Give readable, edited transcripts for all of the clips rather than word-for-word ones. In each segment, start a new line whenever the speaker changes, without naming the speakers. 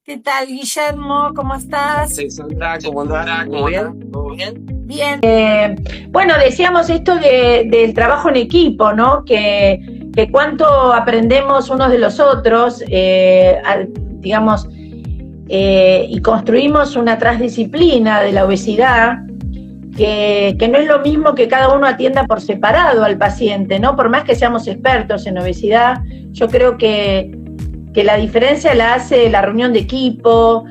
¿Qué tal, Guillermo? ¿Cómo estás?
Sí, Sandra, ¿cómo andás? ¿Todo bien? ¿Todo bien?
Bien.
Bueno, decíamos esto del trabajo en equipo, ¿no? Que cuánto aprendemos unos de los otros, digamos, y construimos una transdisciplina de la obesidad que no es lo mismo que cada uno atienda por separado al paciente, ¿no? Por más que seamos expertos en obesidad, yo creo que la diferencia la hace la reunión de equipo,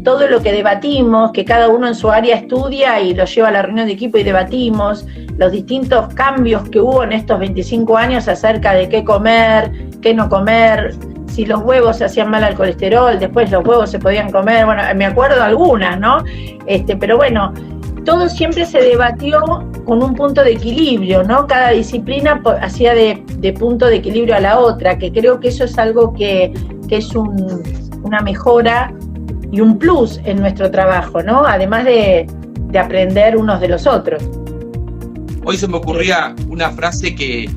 todo lo que debatimos, que cada uno en su área estudia y lo lleva a la reunión de equipo y debatimos, los distintos cambios que hubo en estos 25 años acerca de qué comer, qué no comer, si los huevos hacían mal al colesterol, después los huevos se podían comer, bueno, me acuerdo algunas, ¿no? Pero bueno, todo siempre se debatió con un punto de equilibrio, ¿no? Cada disciplina hacía de punto de equilibrio a la otra, que creo que eso es algo que es una mejora y un plus en nuestro trabajo, ¿no? Además de aprender unos de los otros.
Hoy se me ocurría una frase que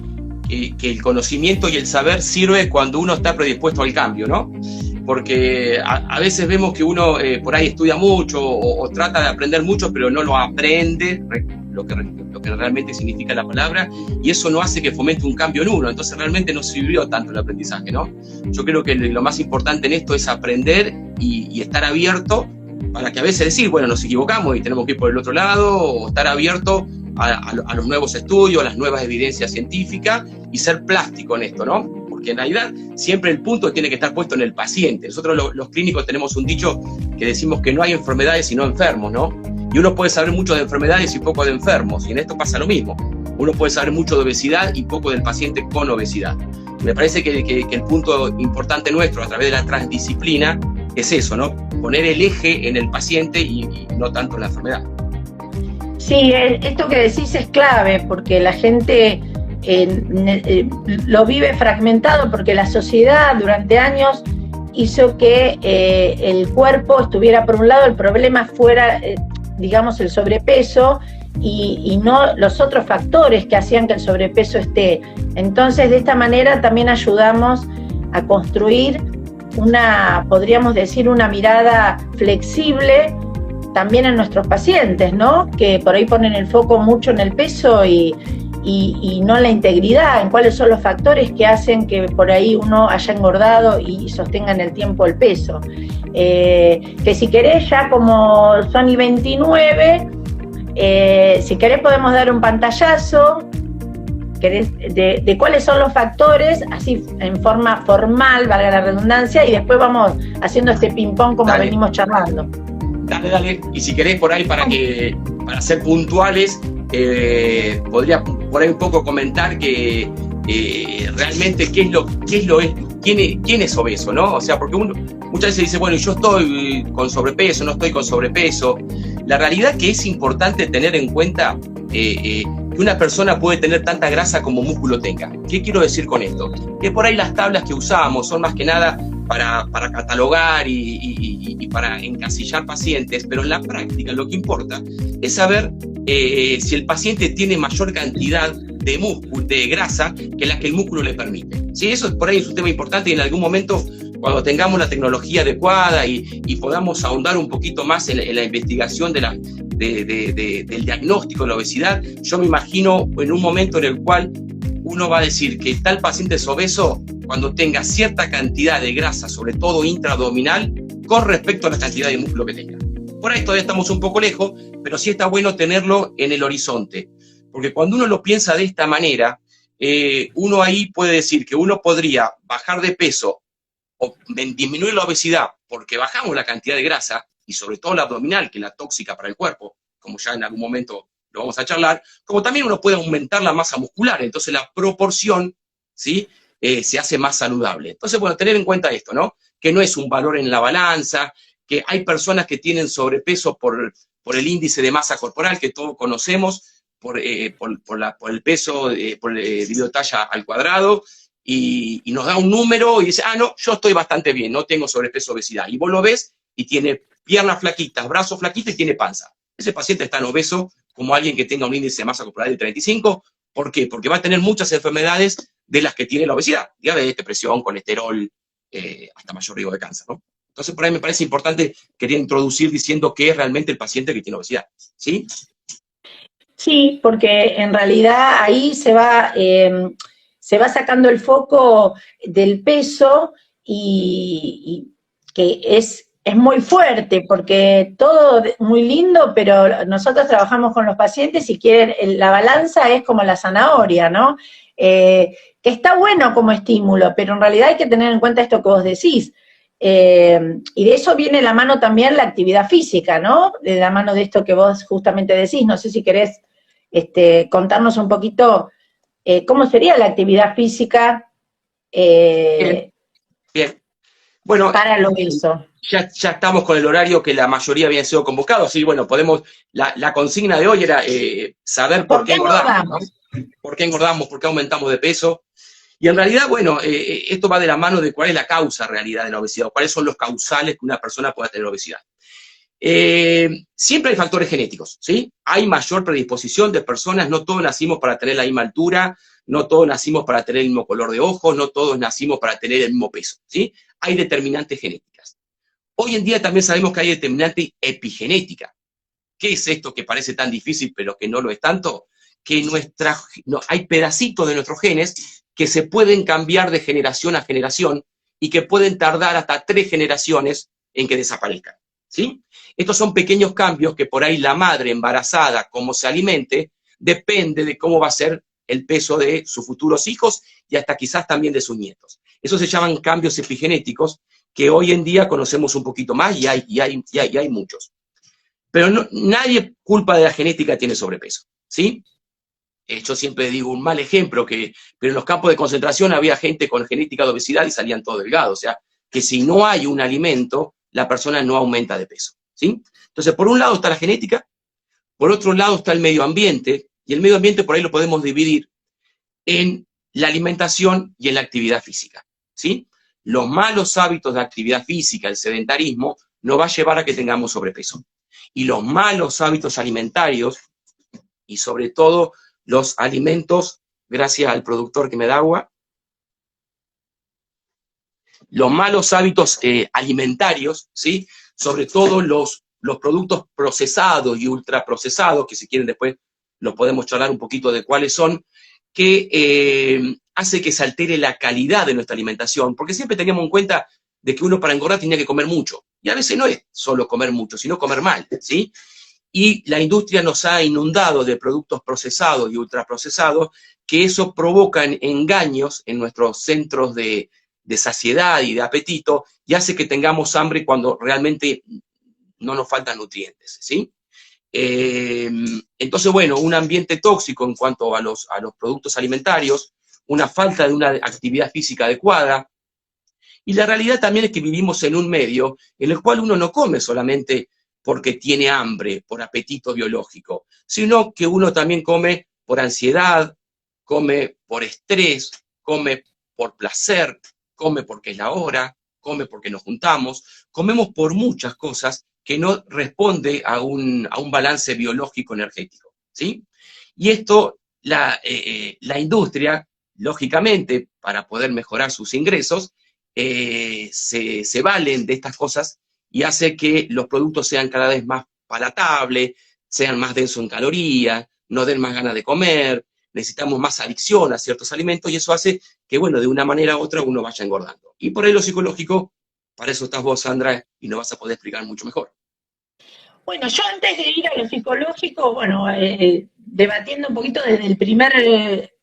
el conocimiento y el saber sirve cuando uno está predispuesto al cambio, ¿no? Porque a veces vemos que uno por ahí estudia mucho o trata de aprender mucho, pero no lo aprende, lo que realmente significa la palabra, y eso no hace que fomente un cambio en uno, entonces realmente no sirvió tanto el aprendizaje, ¿no? Yo creo que lo más importante en esto es aprender y estar abierto para que a veces decir, bueno, nos equivocamos y tenemos que ir por el otro lado, o estar abierto a los nuevos estudios, a las nuevas evidencias científicas y ser plástico en esto, ¿no? Porque en realidad siempre el punto tiene que estar puesto en el paciente. Nosotros los clínicos tenemos un dicho que decimos que no hay enfermedades sino enfermos, ¿no? Y uno puede saber mucho de enfermedades y poco de enfermos, y en esto pasa lo mismo. Uno puede saber mucho de obesidad y poco del paciente con obesidad. Me parece que el punto importante nuestro a través de la transdisciplina es eso, ¿no? Poner el eje en el paciente y no tanto en la enfermedad.
Sí, esto que decís es clave, porque la gente lo vive fragmentado, porque la sociedad durante años hizo que el cuerpo estuviera por un lado, el problema fuera, digamos, el sobrepeso y no los otros factores que hacían que el sobrepeso esté. Entonces, de esta manera también ayudamos a construir podríamos decir, una mirada flexible también en nuestros pacientes, ¿no? Que por ahí ponen el foco mucho en el peso y no en la integridad, en cuáles son los factores que hacen que por ahí uno haya engordado y sostenga en el tiempo el peso. Que si querés, ya como son y 29, si querés podemos dar un pantallazo de cuáles son los factores, así en forma formal, valga la redundancia, y después vamos haciendo este ping-pong como
Dale.
venimos charlando.
Dale. Y si querés por ahí para ser puntuales, podría por ahí un poco comentar que realmente quién es obeso, ¿no? O sea, porque uno muchas veces dice, bueno, yo estoy con sobrepeso, no estoy con sobrepeso. La realidad que es importante tener en cuenta que una persona puede tener tanta grasa como músculo tenga. ¿Qué quiero decir con esto? Que por ahí las tablas que usamos son más que nada para catalogar y para encasillar pacientes, pero en la práctica lo que importa es saber si el paciente tiene mayor cantidad de grasa que la que el músculo le permite. ¿Sí? Eso por ahí es un tema importante y en algún momento, cuando tengamos la tecnología adecuada y podamos ahondar un poquito más en la investigación del diagnóstico de la obesidad, yo me imagino en un momento en el cual uno va a decir que tal paciente es obeso cuando tenga cierta cantidad de grasa, sobre todo intraabdominal, con respecto a la cantidad de músculo que tenga. Por ahí todavía estamos un poco lejos, pero sí está bueno tenerlo en el horizonte, porque cuando uno lo piensa de esta manera, uno ahí puede decir que uno podría bajar de peso o disminuir la obesidad porque bajamos la cantidad de grasa, y sobre todo la abdominal, que es la tóxica para el cuerpo, como ya en algún momento lo vamos a charlar, como también uno puede aumentar la masa muscular, entonces la proporción, ¿sí? Se hace más saludable. Entonces, bueno, tener en cuenta esto, ¿no? Que no es un valor en la balanza, que hay personas que tienen sobrepeso por el índice de masa corporal que todos conocemos, por el peso, por el dividido talla al cuadrado, y nos da un número y dice, no, yo estoy bastante bien, no tengo sobrepeso, obesidad. Y vos lo ves y tiene piernas flaquitas, brazos flaquitos y tiene panza. Ese paciente es tan obeso como alguien que tenga un índice de masa corporal de 35. ¿Por qué? Porque va a tener muchas enfermedades de las que tiene la obesidad. Diabetes, presión, colesterol, hasta mayor riesgo de cáncer, ¿no? Entonces, por ahí me parece importante, quería introducir diciendo qué es realmente el paciente que tiene obesidad, ¿sí?
Sí, porque en realidad ahí se va sacando el foco del peso y que es muy fuerte, porque todo muy lindo, pero nosotros trabajamos con los pacientes y quieren, la balanza es como la zanahoria, ¿no? Que está bueno como estímulo, pero en realidad hay que tener en cuenta esto que vos decís. Y de eso viene la mano también la actividad física, ¿no? De la mano de esto que vos justamente decís. No sé si querés contarnos un poquito cómo sería la actividad física
Bien, bien. Bueno,
para lo obeso.
ya estamos con el horario que la mayoría habían sido convocados, así bueno, podemos, la consigna de hoy era saber por qué engordamos, ¿no? ¿Por qué engordamos? ¿Por qué aumentamos de peso? Y en realidad, bueno, esto va de la mano de cuál es la causa realidad de la obesidad, o cuáles son los causales que una persona pueda tener obesidad. Siempre hay factores genéticos, ¿sí? Hay mayor predisposición de personas, no todos nacimos para tener la misma altura, no todos nacimos para tener el mismo color de ojos, no todos nacimos para tener el mismo peso, ¿sí? Hay determinantes genéticas. Hoy en día también sabemos que hay determinante epigenética. ¿Qué es esto que parece tan difícil pero que no lo es tanto? Que hay pedacitos de nuestros genes que se pueden cambiar de generación a generación y que pueden tardar hasta 3 generaciones en que desaparezcan, ¿sí? Estos son pequeños cambios que por ahí la madre embarazada, como se alimente, depende de cómo va a ser el peso de sus futuros hijos y hasta quizás también de sus nietos. Eso se llaman cambios epigenéticos que hoy en día conocemos un poquito más y hay muchos. Pero nadie culpa de la genética tiene sobrepeso, ¿sí? Yo siempre digo un mal ejemplo, pero en los campos de concentración había gente con genética de obesidad y salían todos delgados. O sea, que si no hay un alimento, la persona no aumenta de peso, ¿sí? Entonces, por un lado está la genética, por otro lado está el medio ambiente, y el medio ambiente por ahí lo podemos dividir en la alimentación y en la actividad física, ¿sí? Los malos hábitos de actividad física, el sedentarismo, nos va a llevar a que tengamos sobrepeso. Y los malos hábitos alimentarios, y sobre todo los alimentos, gracias al productor que me da agua, los malos hábitos alimentarios, ¿sí? Sobre todo los productos procesados y ultraprocesados, que si quieren después lo podemos charlar un poquito de cuáles son, que hace que se altere la calidad de nuestra alimentación, porque siempre teníamos en cuenta de que uno para engordar tenía que comer mucho, y a veces no es solo comer mucho, sino comer mal, ¿sí? Y la industria nos ha inundado de productos procesados y ultraprocesados, que eso provoca engaños en nuestros centros de saciedad y de apetito, y hace que tengamos hambre cuando realmente no nos faltan nutrientes, ¿sí? Entonces, bueno, un ambiente tóxico en cuanto a los productos alimentarios, una falta de una actividad física adecuada, y la realidad también es que vivimos en un medio en el cual uno no come solamente porque tiene hambre, por apetito biológico, sino que uno también come por ansiedad, come por estrés, come por placer, come porque es la hora, come porque nos juntamos, comemos por muchas cosas que no responde a un balance biológico energético, ¿sí? Y esto, la industria, lógicamente, para poder mejorar sus ingresos, se valen de estas cosas y hace que los productos sean cada vez más palatables, sean más densos en calorías, no den más ganas de comer, necesitamos más adicción a ciertos alimentos y eso hace que, bueno, de una manera u otra uno vaya engordando. Y por ahí lo psicológico, para eso estás vos, Sandra, y nos vas a poder explicar mucho mejor.
Bueno, yo antes de ir a lo psicológico, bueno, debatiendo un poquito desde el primer,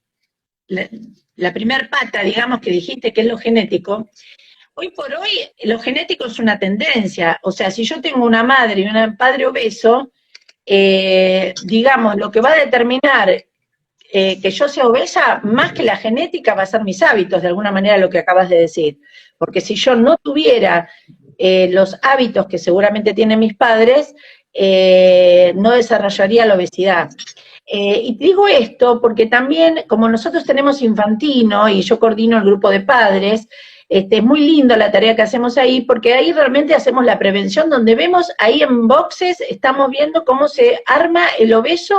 la primer pata, digamos, que dijiste que es lo genético, hoy por hoy lo genético es una tendencia, o sea, si yo tengo una madre y un padre obeso, digamos, lo que va a determinar que yo sea obesa, más que la genética, va a ser mis hábitos, de alguna manera lo que acabas de decir, porque si yo no tuviera los hábitos que seguramente tienen mis padres, no desarrollaría la obesidad. Y digo esto porque también, como nosotros tenemos Infantino y yo coordino el grupo de padres, es muy lindo la tarea que hacemos ahí, porque ahí realmente hacemos la prevención, donde vemos ahí en boxes, estamos viendo cómo se arma el obeso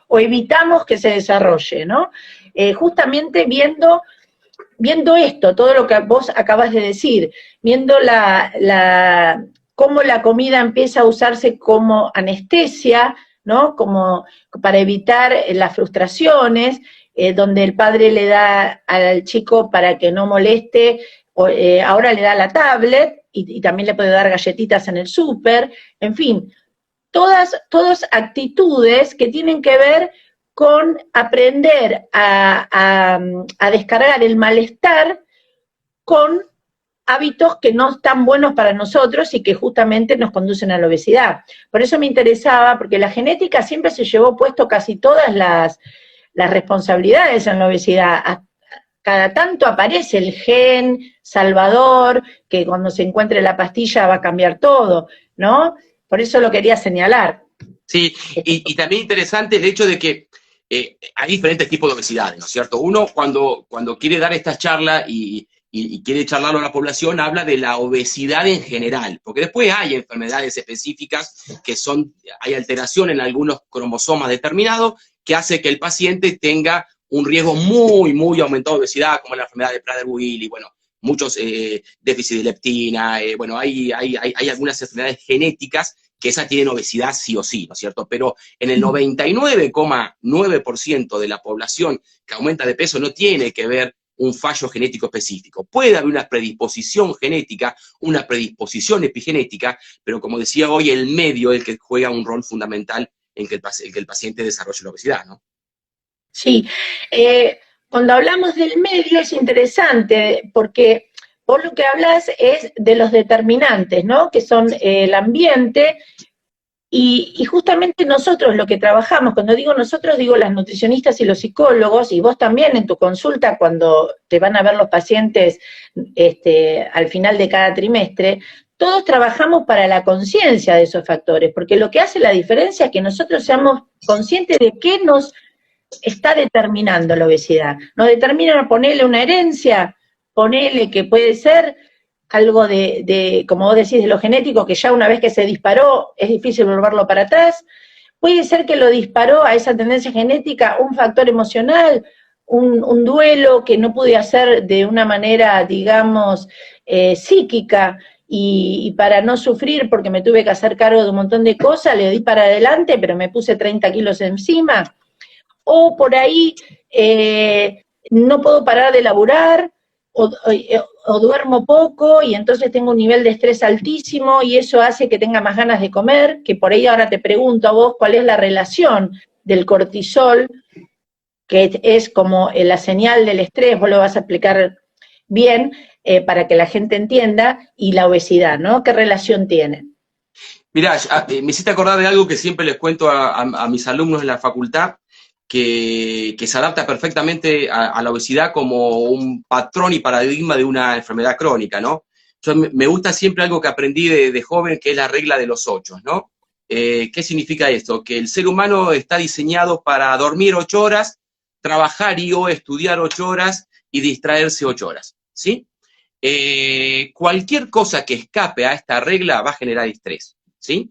o evitamos que se desarrolle, ¿no? Justamente viendo viendo esto, todo lo que vos acabas de decir, viendo cómo la comida empieza a usarse como anestesia, ¿no? Como para evitar las frustraciones, donde el padre le da al chico para que no moleste, ahora le da la tablet y también le puede dar galletitas en el súper, en fin, todas actitudes que tienen que ver con aprender a descargar el malestar con hábitos que no están buenos para nosotros y que justamente nos conducen a la obesidad. Por eso me interesaba, porque la genética siempre se llevó puesto casi todas las responsabilidades en la obesidad. Cada tanto aparece el gen salvador, que cuando se encuentre la pastilla va a cambiar todo, ¿no? Por eso lo quería señalar.
Sí, y también interesante el hecho de que hay diferentes tipos de obesidades, ¿no es cierto? Uno cuando quiere dar esta charla y quiere charlarlo a la población, habla de la obesidad en general, porque después hay enfermedades específicas hay alteración en algunos cromosomas determinados que hace que el paciente tenga un riesgo muy, muy aumentado de obesidad, como la enfermedad de Prader-Willi, bueno, muchos déficits de leptina, bueno, hay algunas enfermedades genéticas que esas tienen obesidad sí o sí, ¿no es cierto? Pero en el 99,9% de la población que aumenta de peso no tiene que ver un fallo genético específico. Puede haber una predisposición genética, una predisposición epigenética, pero como decía hoy, el medio es el que juega un rol fundamental en que el paciente desarrolle la obesidad, ¿no?
Sí, cuando hablamos del medio es interesante porque vos lo que hablas es de los determinantes, ¿no? Que son el ambiente y justamente nosotros lo que trabajamos, cuando digo nosotros, digo las nutricionistas y los psicólogos, y vos también en tu consulta cuando te van a ver los pacientes al final de cada trimestre, todos trabajamos para la conciencia de esos factores, porque lo que hace la diferencia es que nosotros seamos conscientes de qué nos está determinando la obesidad. Nos determina ponerle una herencia, ponerle que puede ser algo como vos decís, de lo genético, que ya una vez que se disparó es difícil volverlo para atrás. Puede ser que lo disparó a esa tendencia genética un factor emocional, un duelo que no pude hacer de una manera, digamos, psíquica, y para no sufrir porque me tuve que hacer cargo de un montón de cosas, le di para adelante, pero me puse 30 kilos encima. O por ahí no puedo parar de laburar, o duermo poco y entonces tengo un nivel de estrés altísimo y eso hace que tenga más ganas de comer, que por ahí ahora te pregunto a vos cuál es la relación del cortisol, que es como la señal del estrés, vos lo vas a explicar bien para que la gente entienda, y la obesidad, ¿no? ¿Qué relación tienen?
Mirá, me hiciste acordar de algo que siempre les cuento a mis alumnos en la facultad, que se adapta perfectamente a la obesidad como un patrón y paradigma de una enfermedad crónica, ¿no? Yo me gusta siempre algo que aprendí de joven, que es la regla de los 8, ¿no? ¿Qué significa esto? Que el ser humano está diseñado para dormir 8 horas, trabajar o estudiar 8 horas y distraerse 8 horas, ¿sí? Cualquier cosa que escape a esta regla va a generar estrés, ¿sí?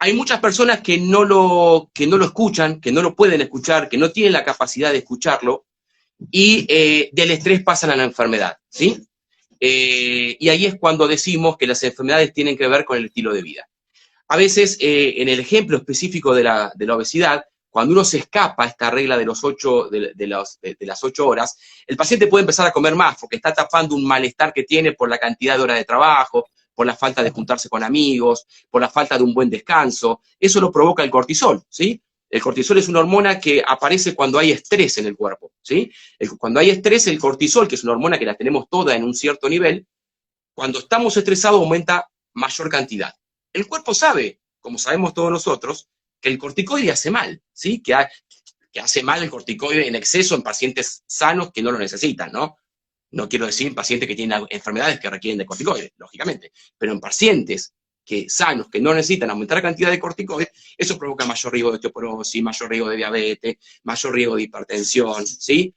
Hay muchas personas que no lo escuchan, que no lo pueden escuchar, que no tienen la capacidad de escucharlo, y del estrés pasan a la enfermedad, ¿sí? Y ahí es cuando decimos que las enfermedades tienen que ver con el estilo de vida. A veces, en el ejemplo específico de la obesidad, cuando uno se escapa a esta regla de las 8 horas, el paciente puede empezar a comer más, porque está tapando un malestar que tiene por la cantidad de horas de trabajo, por la falta de juntarse con amigos, por la falta de un buen descanso. Eso lo provoca el cortisol, ¿sí? El cortisol es una hormona que aparece cuando hay estrés en el cuerpo, ¿sí? Cuando hay estrés, el cortisol, que es una hormona que la tenemos toda en un cierto nivel, cuando estamos estresados aumenta mayor cantidad. El cuerpo sabe, como sabemos todos nosotros, que el corticoide hace mal, ¿sí? Que hace mal el corticoide en exceso en pacientes sanos que no lo necesitan, ¿no? No quiero decir pacientes que tienen enfermedades que requieren de corticoides, lógicamente, pero en pacientes sanos, que no necesitan aumentar la cantidad de corticoides, eso provoca mayor riesgo de osteoporosis, mayor riesgo de diabetes, mayor riesgo de hipertensión, ¿sí?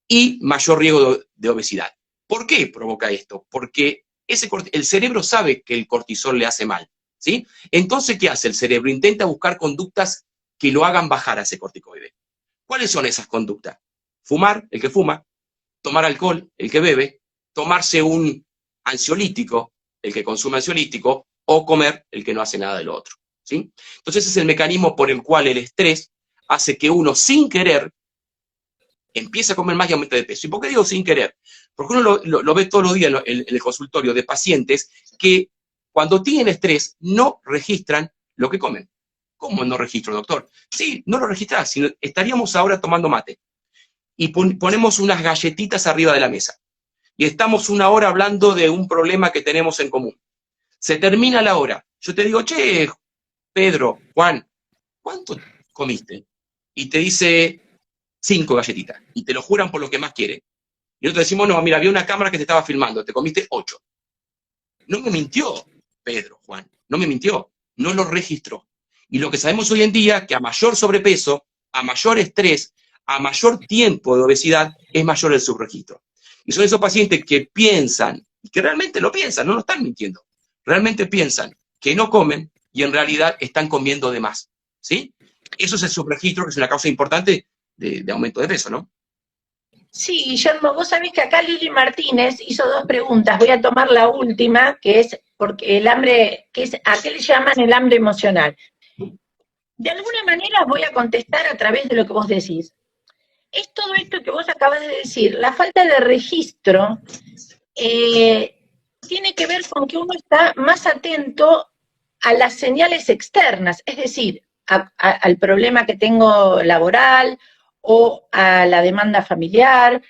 Y mayor riesgo de obesidad. ¿Por qué provoca esto? Porque el cerebro sabe que el cortisol le hace mal, ¿sí? Entonces, ¿qué hace el cerebro? Intenta buscar conductas que lo hagan bajar a ese corticoide. ¿Cuáles son esas conductas? Fumar, el que fuma, tomar alcohol, el que bebe, tomarse un ansiolítico, el que consume ansiolítico, o comer, el que no hace nada de lo otro, ¿sí? Entonces ese es el mecanismo por el cual el estrés hace que uno, sin querer, empiece a comer más y aumente de peso. ¿Y por qué digo sin querer? Porque uno lo ve todos los días en el consultorio de pacientes que cuando tienen estrés no registran lo que comen. ¿Cómo no registro, doctor? Sí, no lo registrás, sino estaríamos ahora tomando mate y ponemos unas galletitas arriba de la mesa y estamos una hora hablando de un problema que tenemos en común. Se termina la hora. Yo te digo, che, Pedro, Juan, ¿cuánto comiste? Y te dice 5 galletitas. Y te lo juran por lo que más quiere. Y nosotros decimos, no, mira, había una cámara que te estaba filmando, te comiste 8. No me mintió Pedro, Juan, no me mintió, no lo registró. Y lo que sabemos hoy en día, que a mayor sobrepeso, a mayor estrés, a mayor tiempo de obesidad, es mayor el subregistro. Y son esos pacientes que piensan, y que realmente lo piensan, no lo están mintiendo, realmente piensan que no comen y en realidad están comiendo de más, ¿sí? Eso es el subregistro, que es una causa importante de aumento de peso, ¿no?
Sí, Guillermo, vos sabés que acá Lili Martínez hizo 2 preguntas. Voy a tomar la última, que es porque el hambre, ¿a qué le llaman el hambre emocional? De alguna manera voy a contestar a través de lo que vos decís. Es todo esto que vos acabas de decir. La falta de registro tiene que ver con que uno está más atento a las señales externas, es decir, al problema que tengo laboral, o a la demanda familiar,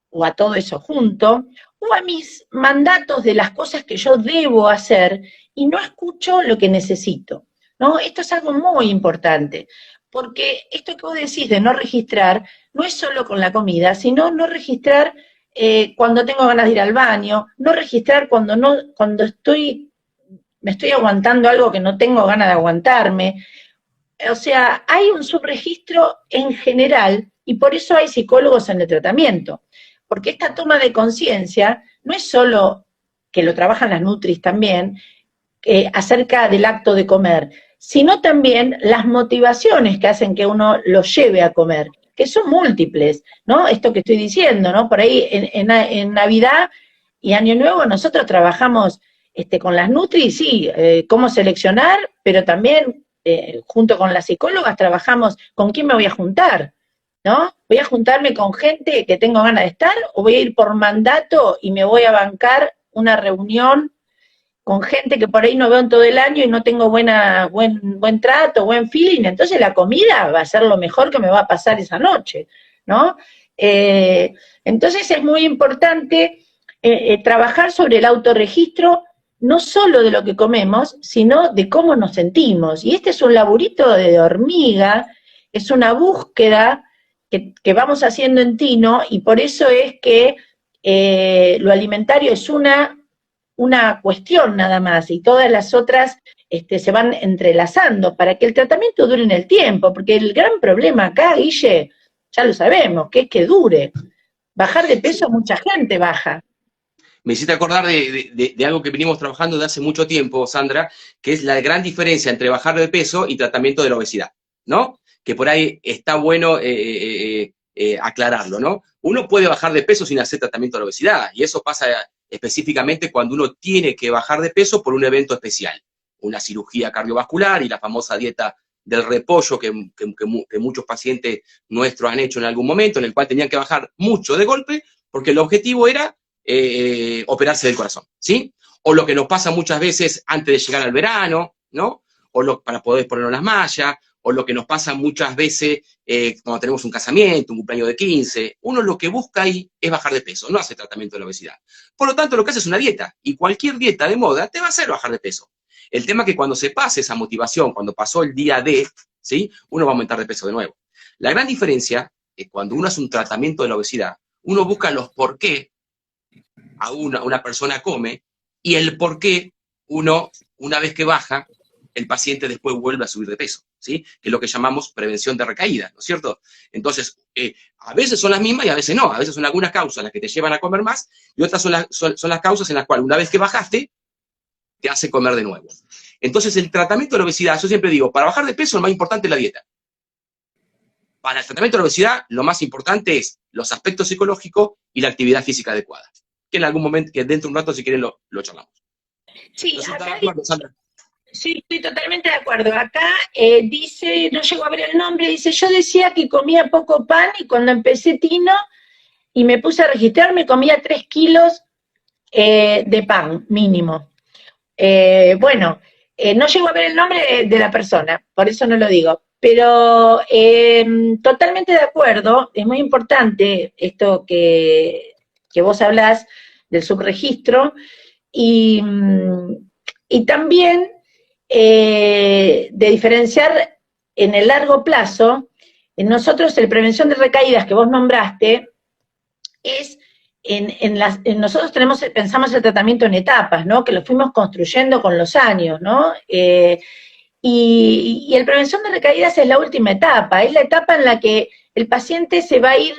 o a todo eso junto, o a mis mandatos de las cosas que yo debo hacer, y no escucho lo que necesito, ¿no? Esto es algo muy importante, porque esto que vos decís de no registrar, no es solo con la comida, sino no registrar cuando tengo ganas de ir al baño, no registrar cuando me estoy aguantando algo que no tengo ganas de aguantarme. O sea, hay un subregistro en general y por eso hay psicólogos en el tratamiento, porque esta toma de conciencia no es solo, que lo trabajan las nutris también, acerca del acto de comer, sino también las motivaciones que hacen que uno lo lleve a comer, que son múltiples, ¿no? Esto que estoy diciendo, ¿no? Por ahí en Navidad y Año Nuevo nosotros trabajamos con las nutris, sí, cómo seleccionar, pero también junto con las psicólogas trabajamos con quién me voy a juntar, ¿no? ¿Voy a juntarme con gente que tengo ganas de estar o voy a ir por mandato y me voy a bancar una reunión con gente que por ahí no veo en todo el año y no tengo buen trato, buen feeling? Entonces la comida va a ser lo mejor que me va a pasar esa noche, ¿no? Entonces es muy importante trabajar sobre el autorregistro, no solo de lo que comemos, sino de cómo nos sentimos. Y este es un laburito de hormiga, es una búsqueda que vamos haciendo en Tino, y por eso es que lo alimentario es una cuestión nada más, y todas las otras se van entrelazando para que el tratamiento dure en el tiempo, porque el gran problema acá, Guille, ya lo sabemos, que es que dure. Bajar de peso mucha gente baja.
Me hiciste acordar de algo que venimos trabajando desde hace mucho tiempo, Sandra, que es la gran diferencia entre bajar de peso y tratamiento de la obesidad, ¿no? Que por ahí está bueno aclararlo, ¿no? Uno puede bajar de peso sin hacer tratamiento de la obesidad, y eso pasa específicamente cuando uno tiene que bajar de peso por un evento especial, una cirugía cardiovascular y la famosa dieta del repollo que muchos pacientes nuestros han hecho en algún momento, en el cual tenían que bajar mucho de golpe, porque el objetivo era operarse del corazón, ¿sí? O lo que nos pasa muchas veces antes de llegar al verano, ¿no? O para poder ponernos las mallas, o lo que nos pasa muchas veces cuando tenemos un casamiento, un cumpleaños de 15, uno lo que busca ahí es bajar de peso, no hace tratamiento de la obesidad. Por lo tanto, lo que hace es una dieta, y cualquier dieta de moda te va a hacer bajar de peso. El tema es que cuando se pase esa motivación, cuando pasó el día D, ¿sí? Uno va a aumentar de peso de nuevo. La gran diferencia es cuando uno hace un tratamiento de la obesidad, uno busca los por qué a una persona come, y el por qué uno, una vez que baja, el paciente después vuelve a subir de peso, ¿sí? Que es lo que llamamos prevención de recaída, ¿no es cierto? Entonces, a veces son las mismas y a veces no, a veces son algunas causas las que te llevan a comer más, y otras son las causas en las cuales una vez que bajaste, te hace comer de nuevo. Entonces, el tratamiento de la obesidad, yo siempre digo, para bajar de peso lo más importante es la dieta. Para el tratamiento de la obesidad, lo más importante es los aspectos psicológicos y la actividad física adecuada. Que en algún momento, que dentro de un rato, si quieren, lo charlamos.
Sí,
¿Estás de acuerdo, Sandra?
sí, estoy totalmente de acuerdo. Acá dice, no llego a ver el nombre, dice, yo decía que comía poco pan y cuando empecé Tino y me puse a registrar, me comía 3 kilos de pan mínimo. Bueno, no llego a ver el nombre de la persona, por eso no lo digo. Pero totalmente de acuerdo, es muy importante esto que vos hablás del subregistro y también de diferenciar en el largo plazo. Nosotros, la prevención de recaídas que vos nombraste, es nosotros pensamos el tratamiento en etapas, ¿no? Que lo fuimos construyendo con los años, ¿no? Y la prevención de recaídas es la última etapa, es la etapa en la que el paciente se va a ir,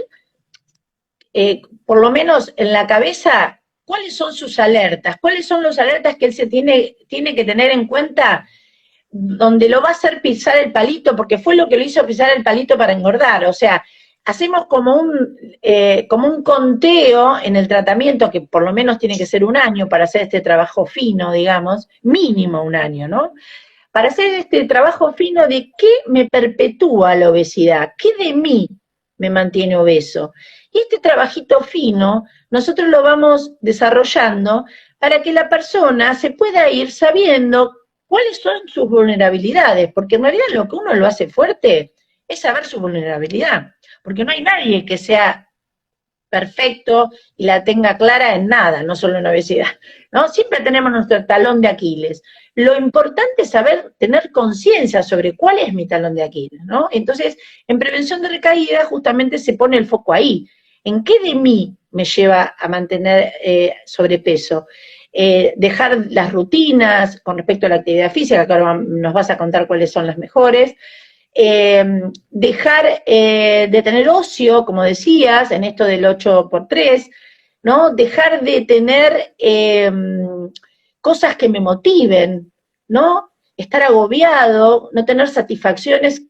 por lo menos en la cabeza, ¿cuáles son sus alertas? ¿Cuáles son las alertas que él tiene que tener en cuenta donde lo va a hacer pisar el palito? Porque fue lo que lo hizo pisar el palito para engordar. O sea, hacemos como un conteo en el tratamiento, que por lo menos tiene que ser 1 año para hacer este trabajo fino, digamos, mínimo 1 año, ¿no? Para hacer este trabajo fino de qué me perpetúa la obesidad, qué de mí me mantiene obeso. Y este trabajito fino nosotros lo vamos desarrollando para que la persona se pueda ir sabiendo cuáles son sus vulnerabilidades, porque en realidad lo que uno lo hace fuerte es saber su vulnerabilidad, porque no hay nadie que sea perfecto y la tenga clara en nada, no solo en obesidad, ¿no? Siempre tenemos nuestro talón de Aquiles. Lo importante es saber, tener conciencia sobre cuál es mi talón de Aquiles, ¿no? Entonces, en prevención de recaída justamente se pone el foco ahí. ¿En qué de mí me lleva a mantener sobrepeso? Dejar las rutinas con respecto a la actividad física, que ahora nos vas a contar cuáles son las mejores. Dejar de tener ocio, como decías, en esto del 8x3, ¿no? Dejar de tener cosas que me motiven, ¿no? Estar agobiado, no tener satisfacciones,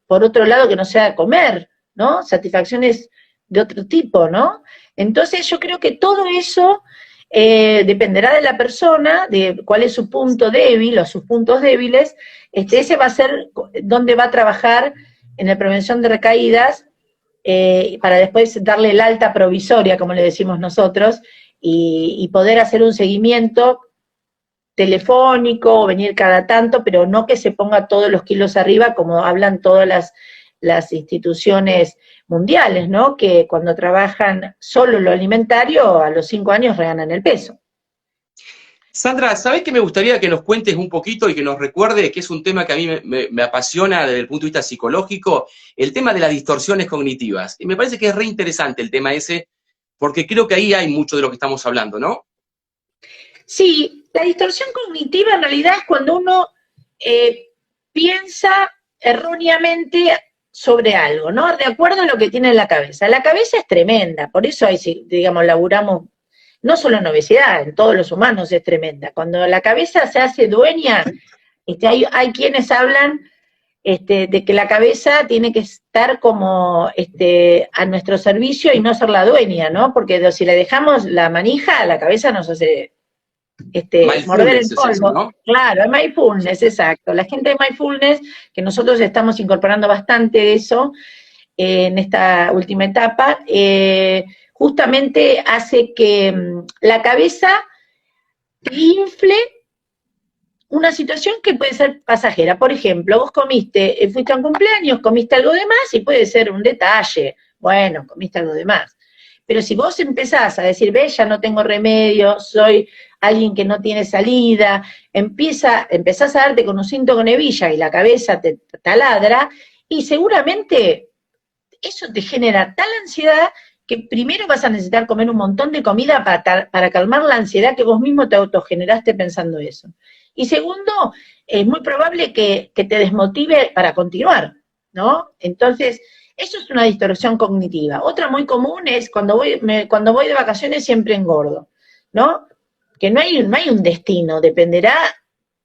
por otro lado, que no sea comer, ¿no? Satisfacciones de otro tipo, ¿no? Entonces yo creo que todo eso dependerá de la persona, de cuál es su punto débil o sus puntos débiles. Ese va a ser donde va a trabajar en la prevención de recaídas, para después darle el alta provisoria, como le decimos nosotros, y poder hacer un seguimiento telefónico o venir cada tanto, pero no que se ponga todos los kilos arriba, como hablan todas las instituciones mundiales, ¿no? Que cuando trabajan solo lo alimentario, a los 5 años reganan el peso.
Sandra, ¿sabés que me gustaría que nos cuentes un poquito y que nos recuerde, que es un tema que a mí me apasiona desde el punto de vista psicológico, el tema de las distorsiones cognitivas? Y me parece que es re interesante el tema ese, porque creo que ahí hay mucho de lo que estamos hablando, ¿no?
Sí, la distorsión cognitiva en realidad es cuando uno piensa erróneamente sobre algo, ¿no? De acuerdo a lo que tiene en la cabeza. La cabeza es tremenda, por eso ahí, digamos, laburamos, no solo en obesidad, en todos los humanos es tremenda. Cuando la cabeza se hace dueña, hay quienes hablan de que la cabeza tiene que estar como a nuestro servicio y no ser la dueña, ¿no? Porque si le dejamos la manija, la cabeza nos hace morder el polvo. Eso, ¿no? Claro, es mindfulness, exacto. La gente de mindfulness, que nosotros estamos incorporando bastante de eso en esta última etapa, justamente hace que la cabeza infle una situación que puede ser pasajera. Por ejemplo, vos fuiste a un cumpleaños, comiste algo de más y puede ser un detalle. Bueno, comiste algo de más. Pero si vos empezás a decir, ve, ya no tengo remedio, soy alguien que no tiene salida, empezás a darte con un cinto con hebilla y la cabeza te taladra, y seguramente eso te genera tal ansiedad que primero vas a necesitar comer un montón de comida para calmar la ansiedad que vos mismo te autogeneraste pensando eso. Y segundo, es muy probable que te desmotive para continuar, ¿no? Entonces, eso es una distorsión cognitiva. Otra muy común es cuando voy de vacaciones siempre engordo, ¿no? Que no hay un destino, dependerá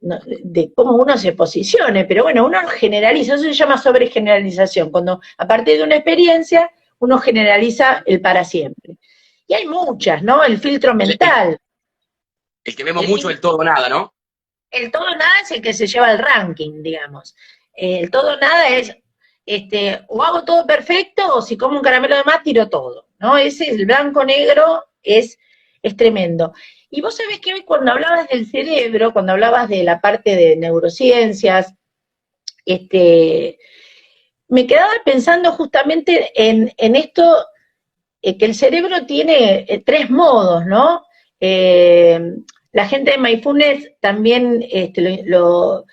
de cómo uno se posicione, pero bueno, uno generaliza, eso se llama sobregeneralización, cuando a partir de una experiencia uno generaliza el para siempre. Y hay muchas, ¿no? El filtro mental.
El que vemos mucho, el todo o nada, ¿no?
El todo o nada es el que se lleva el ranking, digamos. El todo o nada es, o hago todo perfecto, o si como un caramelo de más, tiro todo, ¿no? Ese, el blanco-negro, es tremendo. Y vos sabés que hoy cuando hablabas del cerebro, cuando hablabas de la parte de neurociencias, me quedaba pensando justamente en esto, que el cerebro tiene 3 modos, ¿no? La gente de Mindfulness también lo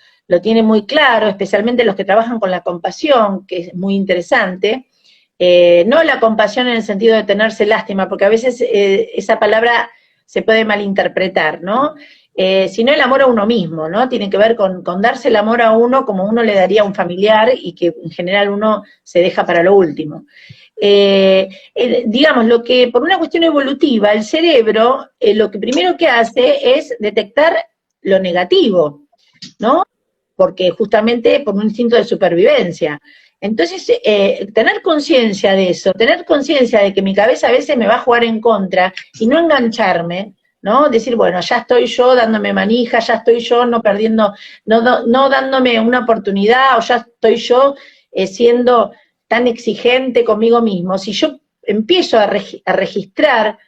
tiene muy claro, especialmente los que trabajan con la compasión, que es muy interesante. No la compasión en el sentido de tenerse lástima, porque a veces esa palabra se puede malinterpretar, ¿no? Sino el amor a uno mismo, ¿no? Tiene que ver con darse el amor a uno como uno le daría a un familiar y que en general uno se deja para lo último. Digamos, lo que por una cuestión evolutiva, el cerebro, lo que primero que hace es detectar lo negativo, ¿no? Porque justamente por un instinto de supervivencia. Entonces, tener conciencia de eso, tener conciencia de que mi cabeza a veces me va a jugar en contra y no engancharme, ¿no? Decir, bueno, ya estoy yo dándome manija, ya estoy yo no perdiendo, no dándome una oportunidad, o ya estoy yo siendo tan exigente conmigo mismo. Si yo empiezo a registrar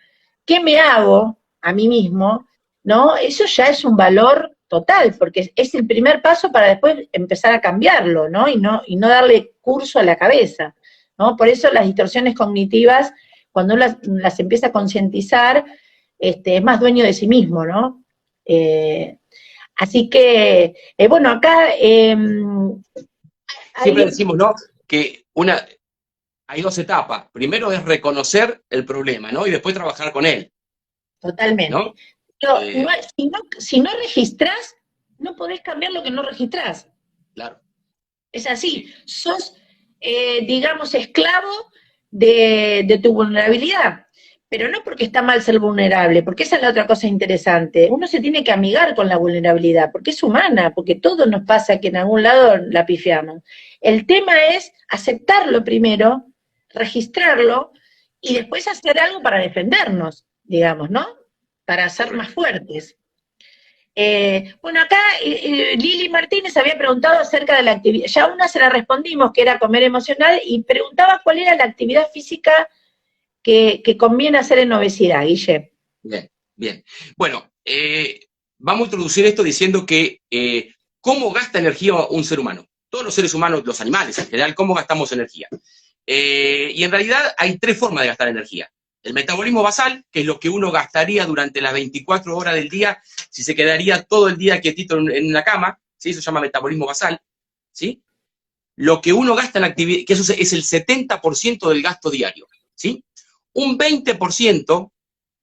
qué me hago a mí mismo, ¿no? Eso ya es un valor total, porque es el primer paso para después empezar a cambiarlo, ¿no? Y no darle curso a la cabeza, ¿no? Por eso las distorsiones cognitivas, cuando uno las empieza a concientizar, es más dueño de sí mismo, ¿no? Así que, bueno, acá...
Siempre decimos, ¿no? Que hay 2 etapas. Primero es reconocer el problema, ¿no? Y después trabajar con él.
Totalmente.
¿No?
Pero si no registrás, no podés cambiar lo que no registrás.
Claro.
Es así. Sos, digamos, esclavo de tu vulnerabilidad. Pero no porque está mal ser vulnerable, porque esa es la otra cosa interesante. Uno se tiene que amigar con la vulnerabilidad, porque es humana, porque todo nos pasa que en algún lado la pifiamos. El tema es aceptarlo primero, registrarlo, y después hacer algo para defendernos, digamos, ¿no? Para ser más fuertes. Bueno, acá Lili Martínez había preguntado acerca de la actividad, ya una se la respondimos, que era comer emocional, y preguntaba cuál era la actividad física que conviene hacer en obesidad, Guille.
Bien, bien. Bueno, vamos a introducir esto diciendo que cómo gasta energía un ser humano. Todos los seres humanos, los animales en general, cómo gastamos energía. Y en realidad hay 3 formas de gastar energía. El metabolismo basal, que es lo que uno gastaría durante las 24 horas del día si se quedaría todo el día quietito en la cama, ¿sí? Eso se llama metabolismo basal, ¿sí? Lo que uno gasta en actividad, que eso es el 70% del gasto diario, ¿sí? Un 20%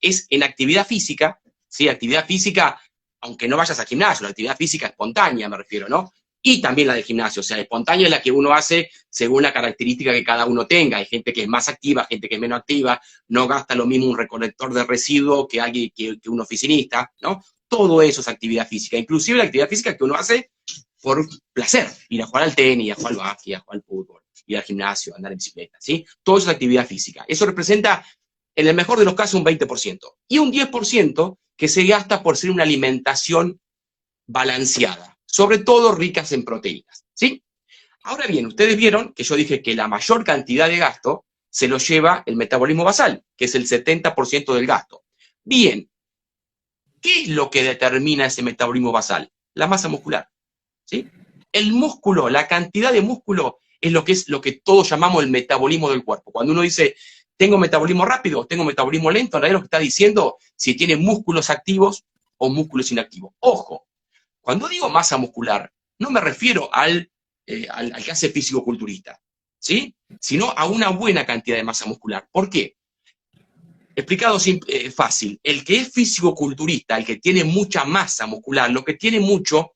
es en actividad física, ¿sí? Actividad física, aunque no vayas al gimnasio, la actividad física espontánea me refiero, ¿no? Y también la del gimnasio, o sea, espontánea es la que uno hace según la característica que cada uno tenga. Hay gente que es más activa, gente que es menos activa, no gasta lo mismo un recolector de residuos que alguien que un oficinista, ¿no? Todo eso es actividad física, inclusive la actividad física que uno hace por placer, ir a jugar al tenis, a jugar al básquet, a jugar al fútbol, ir al gimnasio, andar en bicicleta, ¿sí? Todo eso es actividad física. Eso representa, en el mejor de los casos, un 20%. Y un 10% que se gasta por ser una alimentación balanceada, sobre todo ricas en proteínas, ¿sí? Ahora bien, ustedes vieron que yo dije que la mayor cantidad de gasto se lo lleva el metabolismo basal, que es el 70% del gasto. Bien, ¿qué es lo que determina ese metabolismo basal? La masa muscular, ¿sí? El músculo, la cantidad de músculo es lo que todos llamamos el metabolismo del cuerpo. Cuando uno dice, tengo metabolismo rápido o tengo metabolismo lento, en realidad lo que está diciendo si tiene músculos activos o músculos inactivos. Ojo, cuando digo masa muscular, no me refiero al que hace físico-culturista, ¿sí? Sino a una buena cantidad de masa muscular. ¿Por qué? Explicado fácil, el que es físico-culturista, el que tiene mucha masa muscular, lo que tiene mucho,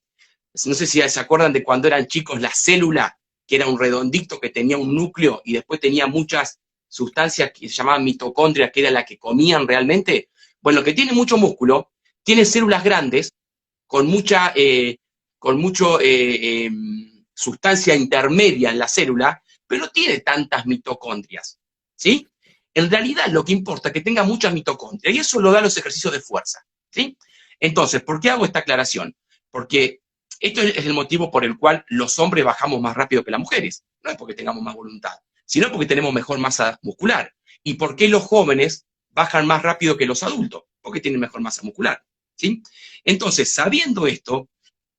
no sé si se acuerdan de cuando eran chicos, la célula, que era un redondito que tenía un núcleo y después tenía muchas sustancias que se llamaban mitocondrias, que era la que comían realmente. Bueno, lo que tiene mucho músculo, tiene células grandes, con mucha sustancia intermedia en la célula, pero no tiene tantas mitocondrias, ¿sí? En realidad lo que importa es que tenga mucha mitocondria, y eso lo dan los ejercicios de fuerza, ¿sí? Entonces, ¿por qué hago esta aclaración? Porque esto es el motivo por el cual los hombres bajamos más rápido que las mujeres. No es porque tengamos más voluntad, sino porque tenemos mejor masa muscular. ¿Y por qué los jóvenes bajan más rápido que los adultos? Porque tienen mejor masa muscular, ¿sí? Entonces, sabiendo esto,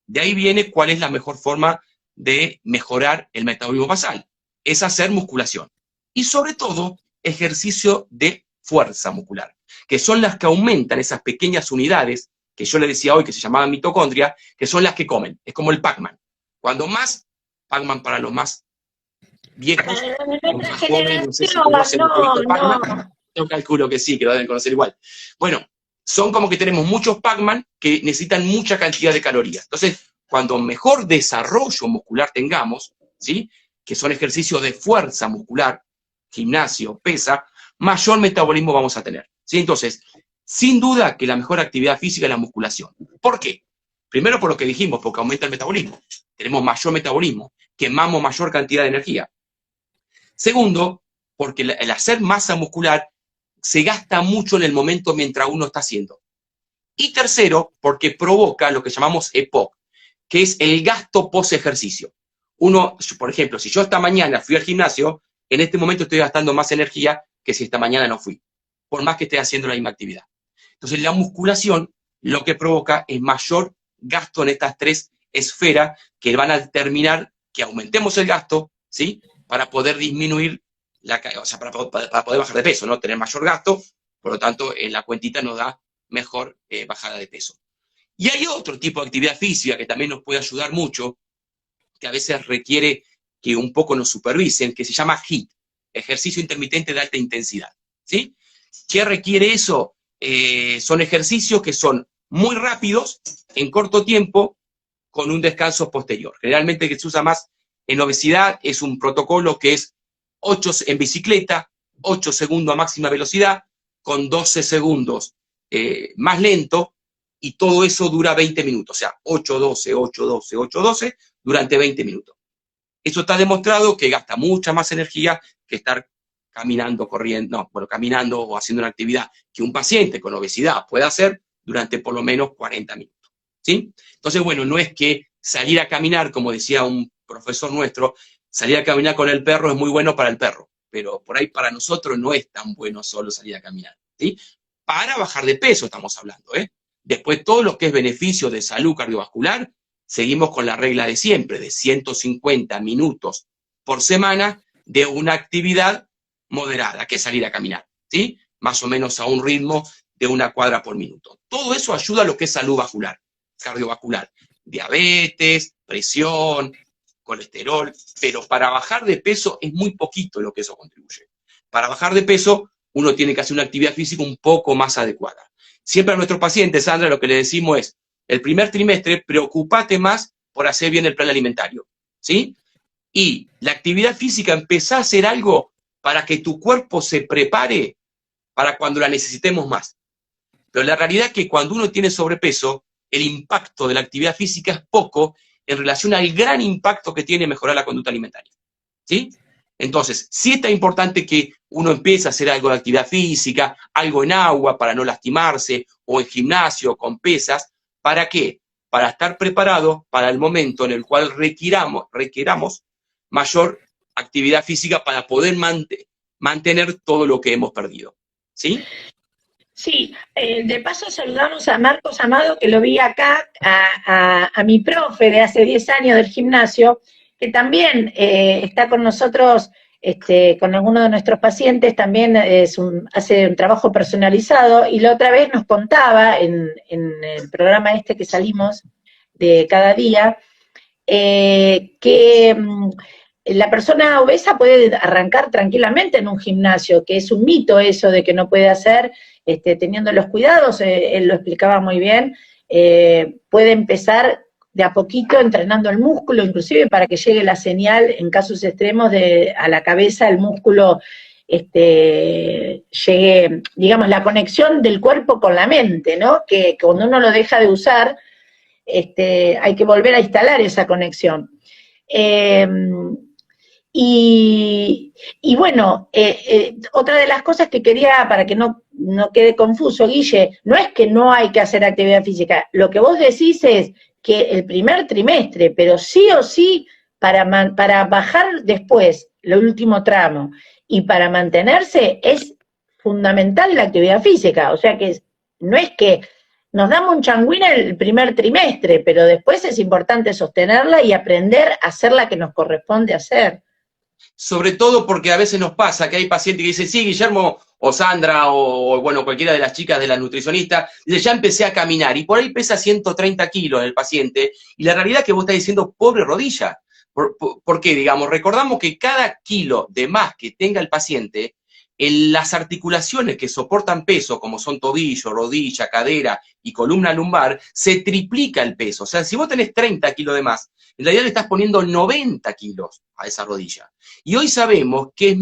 de ahí viene cuál es la mejor forma de mejorar el metabolismo basal. Es hacer musculación. Y sobre todo, ejercicio de fuerza muscular, que son las que aumentan esas pequeñas unidades que yo le decía hoy que se llamaban mitocondria, que son las que comen. Es como el Pac-Man. Cuando más, Pac-Man para los más viejos, los más jóvenes, no sé si conocen un poquito Pac-Man. Yo calculo que sí, que lo deben conocer igual. Bueno, son como que tenemos muchos Pac-Man que necesitan mucha cantidad de calorías. Entonces, cuando mejor desarrollo muscular tengamos, ¿sí? Que son ejercicios de fuerza muscular, gimnasio, pesa, mayor metabolismo vamos a tener, ¿sí? Entonces, sin duda que la mejor actividad física es la musculación. ¿Por qué? Primero por lo que dijimos, porque aumenta el metabolismo. Tenemos mayor metabolismo, quemamos mayor cantidad de energía. Segundo, porque el hacer masa muscular se gasta mucho en el momento mientras uno está haciendo. Y tercero, porque provoca lo que llamamos EPOC, que es el gasto post-ejercicio. Uno, por ejemplo, si yo esta mañana fui al gimnasio, en este momento estoy gastando más energía que si esta mañana no fui, por más que esté haciendo la misma actividad. Entonces, la musculación lo que provoca es mayor gasto en estas tres esferas que van a determinar que aumentemos el gasto, ¿sí? Para poder disminuir, o sea, para poder bajar de peso, ¿no? Tener mayor gasto, por lo tanto, en la cuentita nos da mejor bajada de peso. Y hay otro tipo de actividad física que también nos puede ayudar mucho, que a veces requiere que un poco nos supervisen, que se llama HIIT, ejercicio intermitente de alta intensidad, ¿sí? ¿Qué requiere eso? Son ejercicios que son muy rápidos, en corto tiempo, con un descanso posterior. Generalmente que se usa más en obesidad es un protocolo que es 8 en bicicleta, 8 segundos a máxima velocidad, con 12 segundos más lento, y todo eso dura 20 minutos, o sea, 8, 12, 8, 12, 8, 12, durante 20 minutos. Eso está demostrado que gasta mucha más energía que estar caminando, corriendo, no, bueno, caminando o haciendo una actividad que un paciente con obesidad puede hacer durante por lo menos 40 minutos, ¿sí? Entonces, bueno, no es que salir a caminar, como decía un profesor nuestro, salir a caminar con el perro es muy bueno para el perro, pero por ahí para nosotros no es tan bueno solo salir a caminar, ¿sí? Para bajar de peso estamos hablando, ¿eh? Después, todo lo que es beneficio de salud cardiovascular, seguimos con la regla de siempre, de 150 minutos por semana de una actividad moderada, que es salir a caminar, ¿sí? Más o menos a un ritmo de 1 cuadra por minuto. Todo eso ayuda a lo que es salud vascular, cardiovascular, diabetes, presión, colesterol, pero para bajar de peso es muy poquito lo que eso contribuye. Para bajar de peso, uno tiene que hacer una actividad física un poco más adecuada. Siempre a nuestros pacientes, Sandra, lo que le decimos es, el primer trimestre, preocupate más por hacer bien el plan alimentario, ¿sí? Y la actividad física, empezá a hacer algo para que tu cuerpo se prepare para cuando la necesitemos más. Pero la realidad es que cuando uno tiene sobrepeso, el impacto de la actividad física es poco en relación al gran impacto que tiene mejorar la conducta alimentaria, ¿sí? Entonces, sí está importante que uno empiece a hacer algo de actividad física, algo en agua para no lastimarse, o en gimnasio, con pesas. ¿Para qué? Para estar preparado para el momento en el cual requiramos mayor actividad física para poder mantener todo lo que hemos perdido, ¿sí?
Sí, de paso saludamos a Marcos Amado, que lo vi acá, a mi profe de hace 10 años del gimnasio, que también está con nosotros, con alguno de nuestros pacientes, también hace un trabajo personalizado, y la otra vez nos contaba en el programa que salimos de cada día, que la persona obesa puede arrancar tranquilamente en un gimnasio, que es un mito eso de que no puede hacer, teniendo los cuidados, él lo explicaba muy bien, puede empezar de a poquito entrenando el músculo, inclusive para que llegue la señal en casos extremos a la cabeza, el músculo llegue, digamos, la conexión del cuerpo con la mente, ¿no? Que cuando uno lo deja de usar, hay que volver a instalar esa conexión. Y bueno, otra de las cosas que quería, para que no quede confuso, Guille, no es que no hay que hacer actividad física, lo que vos decís es que el primer trimestre, pero sí o sí, para bajar después el último tramo y para mantenerse, es fundamental la actividad física, o sea que no es que nos damos un changüín el primer trimestre, pero después es importante sostenerla y aprender a hacer la que nos corresponde hacer.
Sobre todo porque a veces nos pasa que hay pacientes que dicen, sí, Guillermo o Sandra o bueno, cualquiera de las chicas de la nutricionista, dice, ya empecé a caminar y por ahí pesa 130 kilos el paciente y la realidad es que vos estás diciendo, pobre rodilla. ¿Por qué? Digamos, recordamos que cada kilo de más que tenga el paciente, en las articulaciones que soportan peso, como son tobillo, rodilla, cadera y columna lumbar, se triplica el peso. O sea, si vos tenés 30 kilos de más, en realidad le estás poniendo 90 kilos a esa rodilla. Y hoy sabemos que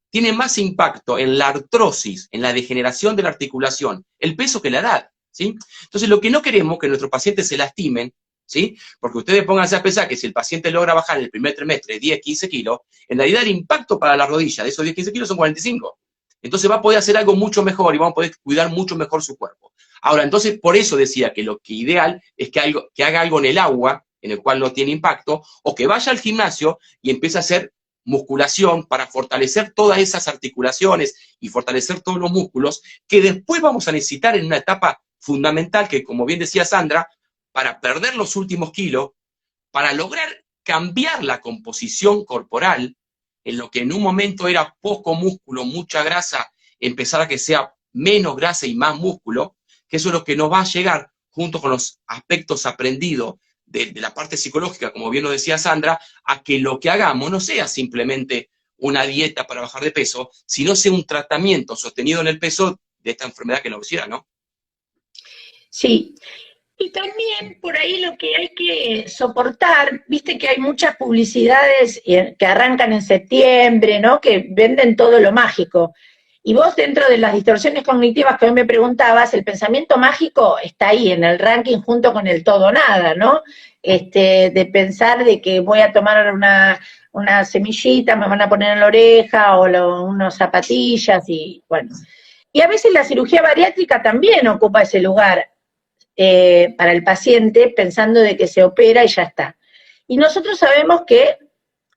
tiene más impacto en la artrosis, en la degeneración de la articulación, el peso que la edad, ¿sí? Entonces, lo que no queremos es que nuestros pacientes se lastimen, ¿sí? Porque ustedes pónganse a pensar que si el paciente logra bajar en el primer trimestre 10, 15 kilos, en realidad el impacto para la rodilla de esos 10, 15 kilos son 45. Entonces va a poder hacer algo mucho mejor y vamos a poder cuidar mucho mejor su cuerpo. Ahora, entonces, por eso decía que lo que ideal es que haga algo en el agua, en el cual no tiene impacto, o que vaya al gimnasio y empiece a hacer musculación para fortalecer todas esas articulaciones y fortalecer todos los músculos que después vamos a necesitar en una etapa fundamental que, como bien decía Sandra, para perder los últimos kilos, para lograr cambiar la composición corporal, en lo que en un momento era poco músculo, mucha grasa, empezar a que sea menos grasa y más músculo, que eso es lo que nos va a llegar, junto con los aspectos aprendidos de la parte psicológica, como bien lo decía Sandra, a que lo que hagamos no sea simplemente una dieta para bajar de peso, sino sea un tratamiento sostenido en el peso de esta enfermedad que es la obesidad, ¿no?
Sí. Y también por ahí lo que hay que soportar, viste que hay muchas publicidades que arrancan en septiembre, ¿no? Que venden todo lo mágico. Y vos dentro de las distorsiones cognitivas que hoy me preguntabas, el pensamiento mágico está ahí en el ranking junto con el todo nada, ¿no? De pensar de que voy a tomar una semillita, me van a poner en la oreja o unas zapatillas y bueno. Y a veces la cirugía bariátrica también ocupa ese lugar. Para el paciente, pensando de que se opera y ya está. Y nosotros sabemos que,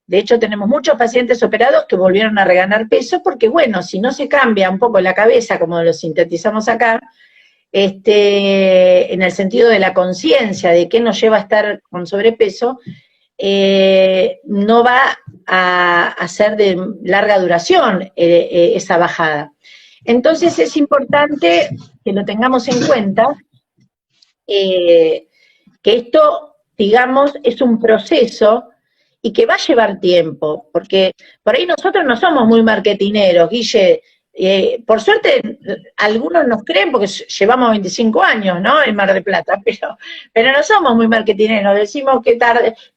de hecho tenemos muchos pacientes operados que volvieron a reganar peso, porque bueno, si no se cambia un poco la cabeza, como lo sintetizamos acá, en el sentido de la conciencia de qué nos lleva a estar con sobrepeso, no va a ser de larga duración esa bajada. Entonces es importante que lo tengamos en cuenta, que esto, digamos, es un proceso y que va a llevar tiempo, porque por ahí nosotros no somos muy marketineros, Guille. Por suerte, algunos nos creen porque llevamos 25 años, ¿no?, en Mar del Plata, pero no somos muy marketineros. Decimos que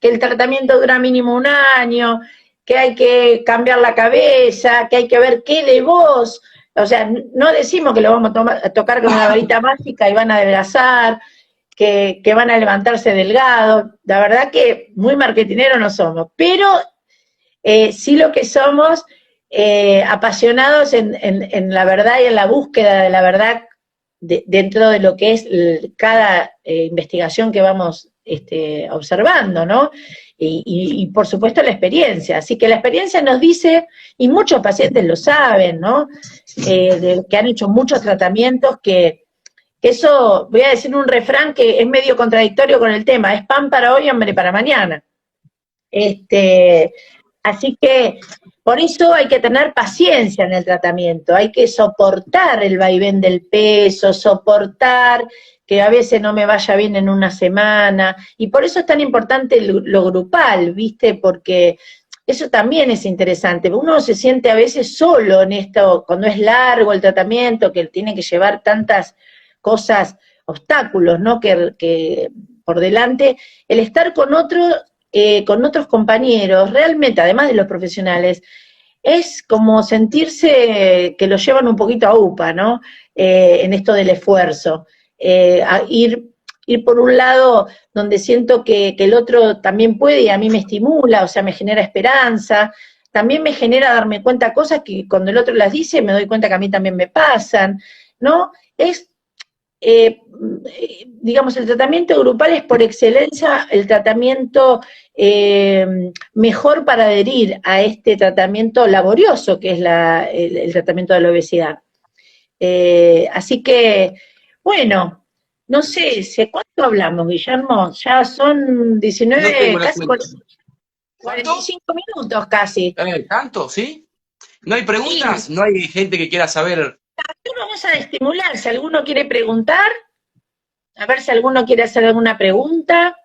el tratamiento dura mínimo un año, que hay que cambiar la cabeza, que hay que ver qué de vos. O sea, no decimos que lo vamos a tocar con una varita mágica y van a adelgazar, que van a levantarse delgados. La verdad que muy marketineros no somos, pero sí lo que somos, apasionados en la verdad y en la búsqueda de la verdad dentro de lo que es cada investigación que vamos observando, ¿no? Y por supuesto la experiencia. Así que la experiencia nos dice, y muchos pacientes lo saben, ¿no?, que han hecho muchos tratamientos, que eso, voy a decir un refrán que es medio contradictorio con el tema, es pan para hoy, hambre para mañana. Así que por eso hay que tener paciencia en el tratamiento, hay que soportar el vaivén del peso, soportar que a veces no me vaya bien en una semana, y por eso es tan importante lo grupal, ¿viste? Porque eso también es interesante. Uno se siente a veces solo en esto, cuando es largo el tratamiento, que tiene que llevar tantas cosas, obstáculos, ¿no?, que por delante, el estar con otros compañeros, realmente, además de los profesionales, es como sentirse que lo llevan un poquito a UPA, ¿no?, en esto del esfuerzo, a ir ir por un lado donde siento que el otro también puede y a mí me estimula, o sea, me genera esperanza, también me genera darme cuenta cosas que cuando el otro las dice me doy cuenta que a mí también me pasan, ¿no? Es, digamos, el tratamiento grupal es por excelencia el tratamiento mejor para adherir a este tratamiento laborioso que es el tratamiento de la obesidad. Así que, bueno, no sé, ¿cuánto hablamos, Guillermo? Ya son 19, casi 45 minutos casi.
¿Tanto? ¿Sí? ¿No hay preguntas? Sí. ¿No hay gente que quiera saber?
Vamos a estimular, si alguno quiere preguntar, a ver si alguno quiere hacer alguna pregunta.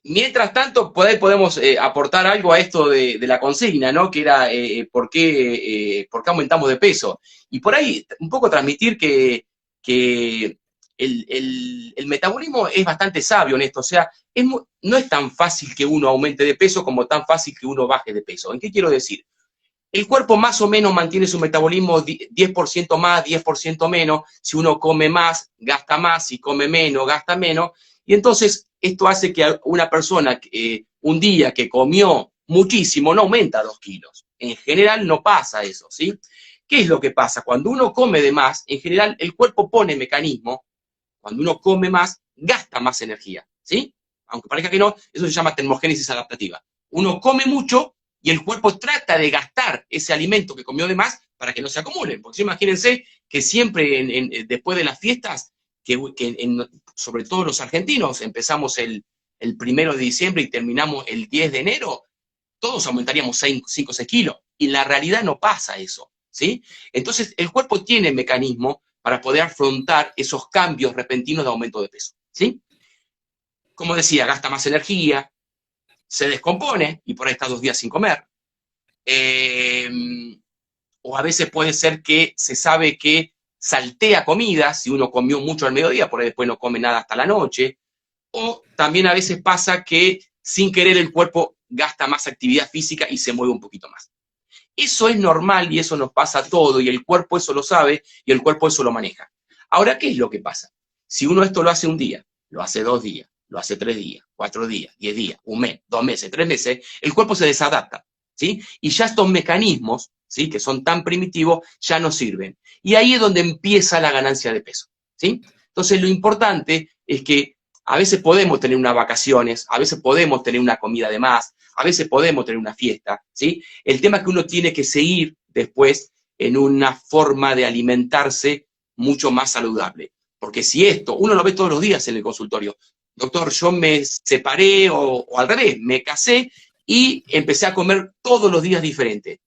Mientras tanto, podemos aportar algo a esto de la consigna, ¿no? Que era ¿por qué aumentamos de peso? Y por ahí un poco transmitir que el metabolismo es bastante sabio en esto, o sea, no es tan fácil que uno aumente de peso como tan fácil que uno baje de peso. ¿En qué quiero decir? El cuerpo más o menos mantiene su metabolismo 10% más, 10% menos. Si uno come más, gasta más. Si come menos, gasta menos. Y entonces esto hace que una persona un día que comió muchísimo no aumenta 2 kilos. En general no pasa eso, ¿sí? ¿Qué es lo que pasa? Cuando uno come de más, en general el cuerpo pone mecanismo. Cuando uno come más, gasta más energía, ¿sí? Aunque parezca que no, eso se llama termogénesis adaptativa. Uno come mucho y el cuerpo trata de gastar ese alimento que comió de más para que no se acumulen. Porque imagínense que siempre después de las fiestas, sobre todo los argentinos, empezamos el 1 de diciembre y terminamos el 10 de enero, todos aumentaríamos 5 o 6 kilos. Y en la realidad no pasa eso, ¿sí? Entonces el cuerpo tiene mecanismo para poder afrontar esos cambios repentinos de aumento de peso, ¿sí? Como decía, gasta más energía, se descompone y por ahí está 2 días sin comer. O a veces puede ser que se sabe que saltea comida, si uno comió mucho al mediodía, por ahí después no come nada hasta la noche. O también a veces pasa que sin querer el cuerpo gasta más actividad física y se mueve un poquito más. Eso es normal y eso nos pasa a todo y el cuerpo eso lo sabe y el cuerpo eso lo maneja. Ahora, ¿qué es lo que pasa? Si uno esto lo hace un día, lo hace 2 días, lo hace 3 días, 4 días, 10 días, 1 mes, 2 meses, 3 meses, el cuerpo se desadapta, ¿sí? Y ya estos mecanismos, ¿sí? Que son tan primitivos, ya no sirven. Y ahí es donde empieza la ganancia de peso, ¿sí? Entonces lo importante es que a veces podemos tener unas vacaciones, a veces podemos tener una comida de más, a veces podemos tener una fiesta, ¿sí? El tema es que uno tiene que seguir después en una forma de alimentarse mucho más saludable. Porque si esto, uno lo ve todos los días en el consultorio, doctor, yo me separé o al revés, me casé y empecé a comer todos los días diferente.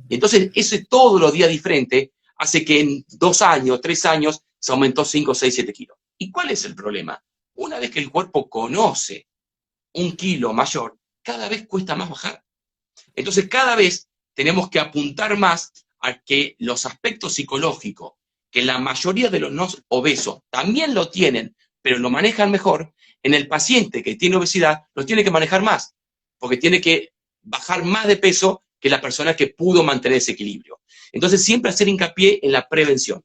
Entonces, ese todos los días diferente hace que en 2 años, 3 años, se aumentó 5, 6, 7 kilos. ¿Y cuál es el problema? Una vez que el cuerpo conoce 1 kilo mayor, cada vez cuesta más bajar. Entonces, cada vez tenemos que apuntar más a que los aspectos psicológicos, que la mayoría de los no obesos también lo tienen, pero lo manejan mejor, en el paciente que tiene obesidad, lo tiene que manejar más, porque tiene que bajar más de peso que la persona que pudo mantener ese equilibrio. Entonces, siempre hacer hincapié en la prevención,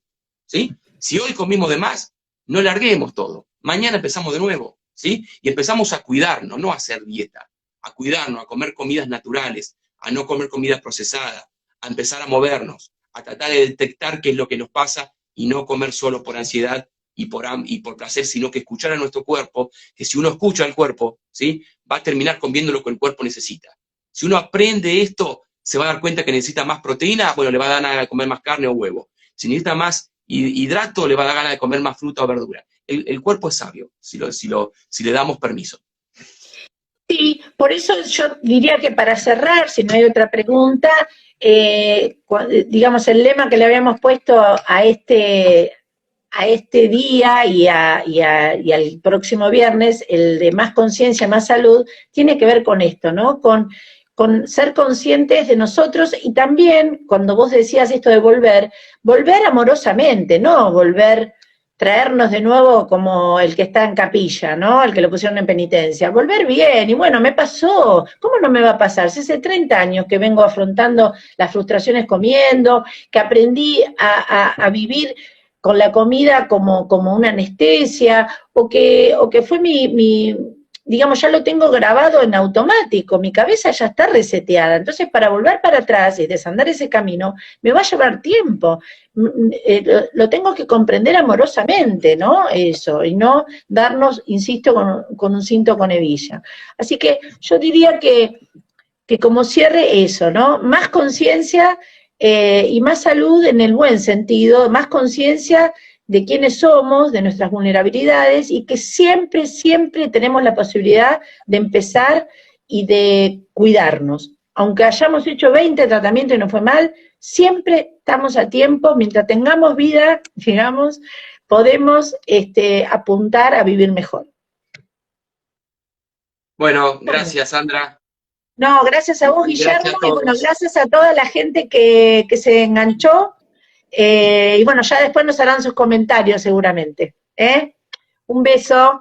¿sí? Si hoy comimos de más, no larguemos todo. Mañana empezamos de nuevo, ¿sí? Y empezamos a cuidarnos, no a hacer dieta, a cuidarnos, a comer comidas naturales, a no comer comida procesada, a empezar a movernos, a tratar de detectar qué es lo que nos pasa y no comer solo por ansiedad y por placer, sino que escuchar a nuestro cuerpo, que si uno escucha al cuerpo, ¿sí? Va a terminar comiendo lo que el cuerpo necesita. Si uno aprende esto, se va a dar cuenta que necesita más proteína, bueno, le va a dar ganas de comer más carne o huevo. Si necesita más hidrato, le va a dar ganas de comer más fruta o verdura. El cuerpo es sabio, si le damos permiso.
Sí, por eso yo diría que para cerrar, si no hay otra pregunta, digamos, el lema que le habíamos puesto a este día y al próximo viernes, el de más conciencia, más salud, tiene que ver con esto, ¿no? Con ser conscientes de nosotros y también, cuando vos decías esto de volver amorosamente, ¿no? Traernos de nuevo como el que está en capilla, ¿no? El que lo pusieron en penitencia. Volver bien, y bueno, me pasó. ¿Cómo no me va a pasar? Si hace 30 años que vengo afrontando las frustraciones comiendo, que aprendí a vivir con la comida como una anestesia, o que fue digamos, ya lo tengo grabado en automático, mi cabeza ya está reseteada, entonces para volver para atrás y desandar ese camino, me va a llevar tiempo, lo tengo que comprender amorosamente, ¿no? Eso, y no darnos, insisto, con un cinto con hebilla. Así que yo diría que como cierre eso, ¿no? Más conciencia y más salud en el buen sentido, más conciencia de quiénes somos, de nuestras vulnerabilidades, y que siempre, siempre tenemos la posibilidad de empezar y de cuidarnos. Aunque hayamos hecho 20 tratamientos y no fue mal, siempre estamos a tiempo, mientras tengamos vida, digamos, podemos apuntar a vivir mejor.
Bueno, gracias, Sandra.
No, gracias a vos, Guillermo, y bueno, gracias a toda la gente que se enganchó. Y bueno, ya después nos harán sus comentarios seguramente. Un beso.